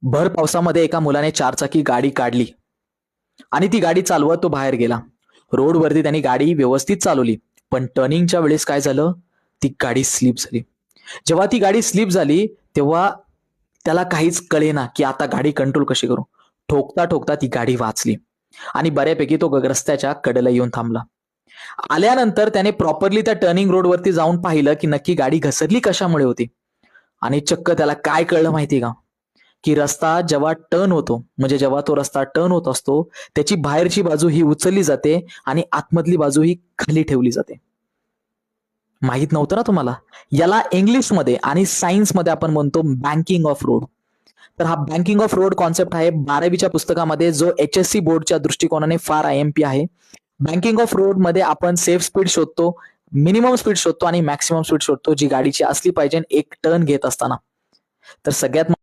भर पावसामध्ये एका मुलाने चारचाकी गाडी काढली आणि ती गाडी चालवत तो बाहेर गेला. रोडवरती त्यांनी गाडी व्यवस्थित चालवली, पण टर्निंगच्या वेळेस काय झालं, ती गाडी स्लिप झाली. जेव्हा ती गाडी स्लिप झाली तेव्हा त्याला काहीच कळेना की आता गाडी कंट्रोल कशी करू. ठोकता ठोकता ती गाडी वाचली आणि बऱ्यापैकी तो रस्त्याच्या कडेला येऊन थांबला. आल्यानंतर त्याने प्रॉपरली त्या टर्निंग रोडवरती जाऊन पाहिलं की नक्की गाडी घसरली कशामुळे होती. आणि चक्क त्याला काय कळलं माहिती का, की रस्ता जेव्हा टर्न होतो, म्हणजे जेव्हा तो रस्ता टर्न होत असतो, त्याची बाहेरची बाजू ही उचलली जाते आणि आतमधली बाजू ही खाली ठेवली जाते. माहित नव्हतं ना तुम्हाला? याला इंग्लिशमध्ये आणि सायन्समध्ये आपण म्हणतो बँकिंग ऑफ रोड. तर हा बँकिंग ऑफ रोड कॉन्सेप्ट आहे 12वीच्या पुस्तकामध्ये, जो HSC बोर्डच्या दृष्टिकोनाने फार IMP आहे. बँकिंग ऑफ रोड मध्ये आपण सेफ स्पीड शोधतो, मिनिमम स्पीड शोधतो आणि मॅक्सिमम स्पीड शोधतो, जी गाडीची असली पाहिजे एक टर्न घेत असताना. तर सगळ्यात